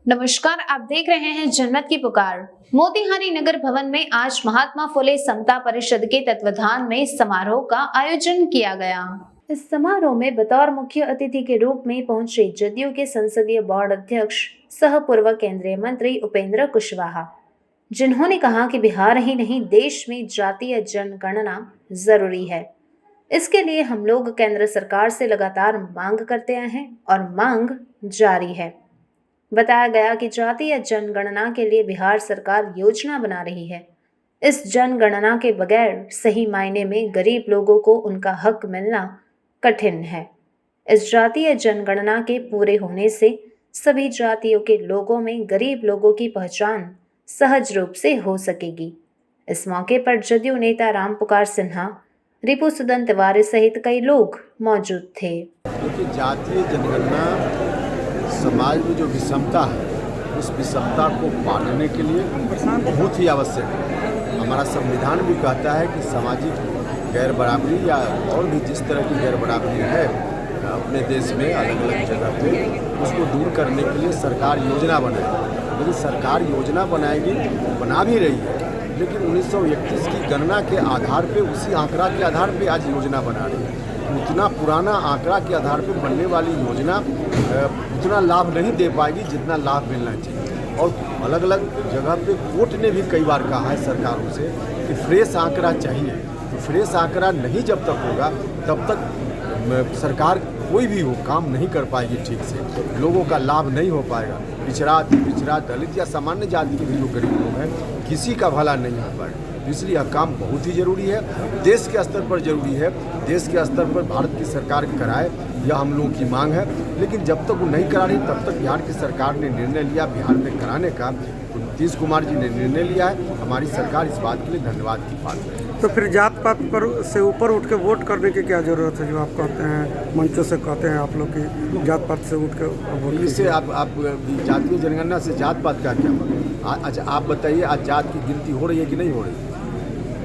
नमस्कार, आप देख रहे हैं जनमत की पुकार। मोतिहारी नगर भवन में आज महात्मा फुले समता परिषद के तत्वाधान में समारोह का आयोजन किया गया। इस समारोह में बतौर मुख्य अतिथि के रूप में पहुंचे जदयू के संसदीय बोर्ड अध्यक्ष सह पूर्व केंद्रीय मंत्री उपेंद्र कुशवाहा, जिन्होंने कहा कि बिहार ही नहीं देश में जातीय जनगणना जरूरी है। इसके लिए हम लोग केंद्र सरकार से लगातार मांग करते आए हैं और मांग जारी है। बताया गया कि जातीय जनगणना के लिए बिहार सरकार योजना बना रही है। इस जनगणना के बगैर सही मायने में गरीब लोगों को उनका हक मिलना कठिन है। इस जातीय जनगणना के पूरे होने से सभी जातियों के लोगों में गरीब लोगों की पहचान सहज रूप से हो सकेगी। इस मौके पर जदयू नेता राम पुकार सिन्हा, रिपु सुदन तिवारी सहित कई लोग मौजूद थे। जातीय जनगणना समाज में जो विषमता है, उस विषमता को पाटने के लिए बहुत ही आवश्यक है। हमारा संविधान भी कहता है कि सामाजिक गैर बराबरी या और भी जिस तरह की गैर बराबरी है अपने देश में अलग अलग जगह पे, उसको दूर करने के लिए सरकार योजना बनाएगी। लेकिन सरकार योजना बनाएगी, बना भी रही है, लेकिन 1931 की गणना के आधार पे, उसी आंकड़ा के आधार पे आज योजना बना रही है। उतना पुराना आंकड़ा के आधार पे बनने वाली योजना उतना लाभ नहीं दे पाएगी जितना लाभ मिलना चाहिए। और अलग अलग जगह पे कोर्ट ने भी कई बार कहा है सरकारों से कि फ्रेश आंकड़ा चाहिए। तो फ्रेश आंकड़ा नहीं जब तक होगा तब तक सरकार कोई भी हो काम नहीं कर पाएगी ठीक से, लोगों का लाभ नहीं हो पाएगा। पिछड़ा, पिछड़ा, दलित या सामान्य जाति के भी जो गरीब लोग हैं, किसी का भला नहीं हो पाएगा। इसलिए यह काम बहुत ही ज़रूरी है, देश के स्तर पर ज़रूरी है। देश के स्तर पर भारत की सरकार कराए, यह हम लोगों की मांग है। लेकिन जब तक वो नहीं करा रही तब तक बिहार की सरकार ने निर्णय लिया बिहार में कराने का, तो नीतीश कुमार जी ने निर्णय लिया है। हमारी सरकार इस बात के लिए धन्यवाद की पात्र है। तो फिर जात पात पर से ऊपर उठ के वोट करने की क्या जरूरत है, जो आप कहते हैं मंचों से कहते हैं आप लोग की जात पात से उठ के वोट? इससे आप जातीय जनगणना से जात पात का क्या मतलब? अच्छा आप बताइए, आज जात की गिनती हो रही है कि नहीं हो रही है?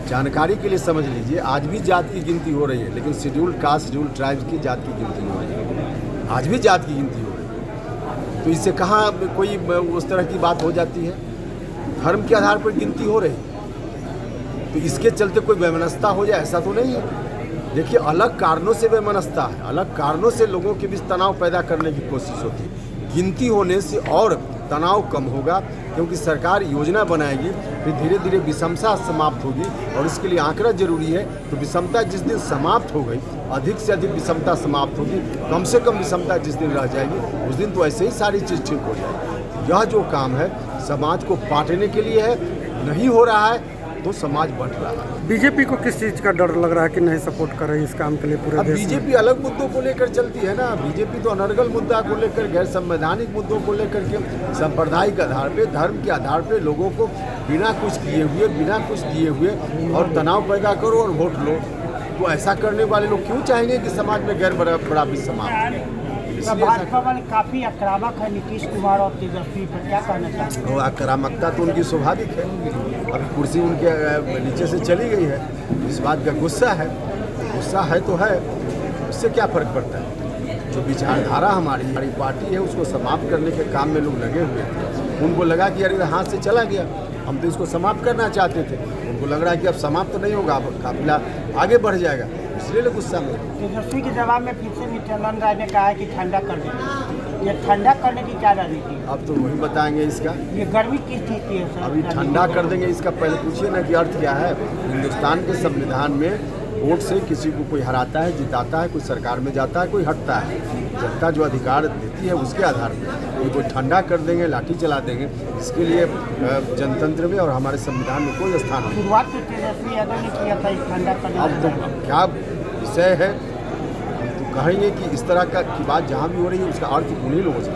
जानकारी के लिए समझ लीजिए, आज भी जात की गिनती हो रही है, लेकिन शेड्यूल्ड कास्ट, शेड्यूल्ड ट्राइब्स की जात की गिनती हो रही है। आज भी जात की गिनती हो रही है, तो इससे कहाँ कोई उस तरह की बात हो जाती है? धर्म के आधार पर गिनती हो रही है, तो इसके चलते कोई वैमनस्यता हो जाए ऐसा तो नहीं है। देखिए, अलग कारणों से वैमनस्यता है, अलग कारणों से लोगों के बीच तनाव पैदा करने की कोशिश होती है। गिनती होने से और तनाव कम होगा, क्योंकि सरकार योजना बनाएगी, फिर धीरे धीरे विषमता समाप्त होगी। और इसके लिए आंकड़ा जरूरी है। तो विषमता जिस दिन समाप्त हो गई, अधिक से अधिक विषमता समाप्त होगी, कम से कम विषमता जिस दिन रह जाएगी, उस दिन तो ऐसे ही सारी चीज़ ठीक हो जाएगी। यह जो काम है समाज को बांटने के लिए है, नहीं हो रहा है तो समाज बढ़ रहा है। बीजेपी को किस चीज़ का डर लग रहा है कि नहीं सपोर्ट कर रही इस काम के लिए पूरे देश में? बीजेपी अलग मुद्दों को लेकर चलती है ना। बीजेपी तो अनर्गल मुद्दा को लेकर, गैर संवैधानिक मुद्दों को लेकर के, सांप्रदायिक आधार पे, धर्म के आधार पे लोगों को बिना कुछ किए हुए, बिना कुछ दिए हुए और तनाव पैदा करो और वोट लो। तो ऐसा करने वाले लोग क्यों चाहेंगे कि समाज में गैर बराबरी समाप्त हो? भाजपा वाले काफी आक्रामक है नीतीश कुमार और तेजस्वी पर, क्या कहना चाहते हैं? आक्रामकता तो उनकी स्वाभाविक है, अभी कुर्सी उनके नीचे से चली गई है, इस बात का गुस्सा है तो है, इससे क्या फर्क पड़ता है? जो विचारधारा हमारी पार्टी है उसको समाप्त करने के काम में लोग लगे हुए थे। उनको लगा कि अरे हाथ से चला गया, हम तो इसको समाप्त करना चाहते थे। उनको लग रहा है कि अब समाप्त नहीं होगा, अब काफिला आगे बढ़ जाएगा, इसलिए गुस्सा में। तेजस्वी के जवाब में फिर से नित्यानंद राय ने कहा है कि ठंडा कर देंगे। ये ठंडा करने की क्या रणनीति है? अब तो वही बताएंगे इसका। ये गर्मी किस चीज़ की है सर? अभी ठंडा कर देंगे इसका पहले पूछिए ना कि अर्थ क्या है। हिंदुस्तान के संविधान में वोट से किसी को कोई हराता है, जिताता है, कोई सरकार में जाता है, कोई हटता है। जनता जो अधिकार देती है उसके आधार पर कोई ठंडा कर देंगे, लाठी चला देंगे, इसके लिए जनतंत्र में और हमारे संविधान में कोई स्थान नहीं। शुरुआत तो तेजस्वी यादव ने किया था इस ठंडा करने। अब तो क्या विषय है, तो कहेंगे कि इस तरह की बात जहाँ भी हो रही है उसका अर्थ उन्हीं लोगों से।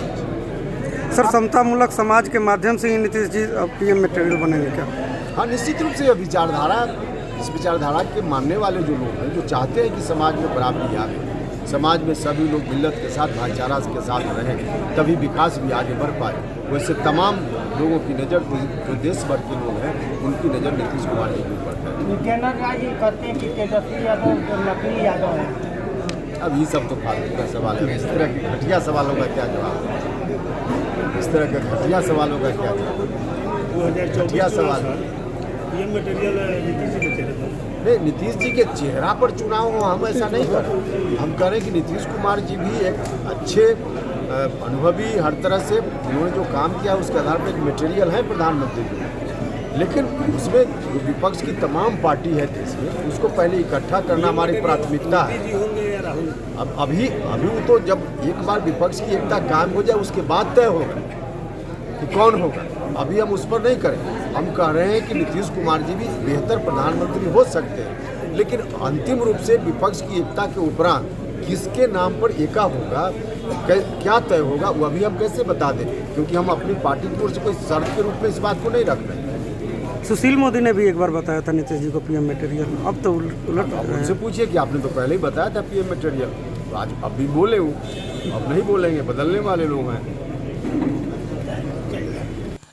सर, समतामूलक समाज के माध्यम से ही नीतीश जी पीएम मटेरियल बनेंगे क्या? हाँ, निश्चित रूप से विचारधारा, इस विचारधारा के मानने वाले जो लोग हैं, जो चाहते हैं कि समाज में बराबरी आए, समाज में सभी लोग मिल्लत के साथ, भाईचारा के साथ रहें, तभी विकास भी आगे बढ़ पाए। वैसे तमाम लोगों की नज़र, जो देश भर के लोग हैं, उनकी नज़र नीतीश कुमार के ऊपर है। नित्यानंद राय जी कहते हैं कि तेजस्वी यादव जो नकली यादव है। अब ये सब तो फालतू का सवाल है, इस तरह की घटिया सवालों का क्या जवाब है? इस तरह का घटिया सवालों का क्या जवाब? घटिया सवाल पीएम मटेरियल नीतीश जी के चेहरे पर। नहीं, नीतीश जी के चेहरा पर चुनाव हो, हम ऐसा नहीं कर रहे। हम कह रहे हैं कि नीतीश कुमार जी भी एक अच्छे अनुभवी, हर तरह से उन्होंने जो काम किया उसके आधार पर एक मटेरियल है प्रधानमंत्री जी। लेकिन उसमें जो विपक्ष की तमाम पार्टी है देश में, उसको पहले इकट्ठा करना हमारी प्राथमिकता है। जी होंगे या राहुल? अब अभी वो तो जब एक बार विपक्ष की एकता कायम हो जाए उसके बाद तय होगा कि कौन होगा। अभी हम उस पर नहीं करें। हम कह रहे हैं कि नीतीश कुमार जी भी बेहतर प्रधानमंत्री हो सकते हैं, लेकिन अंतिम रूप से विपक्ष की एकता के उपरांत किसके नाम पर एका होगा, क्या तय होगा, वो अभी हम कैसे बता दें, क्योंकि हम अपनी पार्टी की ओर से कोई शर्त के रूप में इस बात को नहीं रख रहे। सुशील मोदी ने भी एक बार बताया था नीतीश जी को पीएम मटेरियल, अब तो उलट अब उनसे पूछिए कि आपने तो पहले ही बताया था पीएम मटेरियल, तो आज अब भी बोले हो, अब नहीं बोलेंगे, बदलने वाले लोग हैं।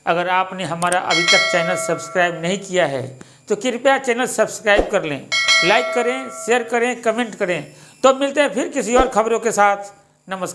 अगर आपने हमारा अभी तक चैनल सब्सक्राइब नहीं किया है तो कृपया चैनल सब्सक्राइब कर लें, लाइक करें, शेयर करें, कमेंट करें। तो मिलते हैं फिर किसी और खबरों के साथ। नमस्कार।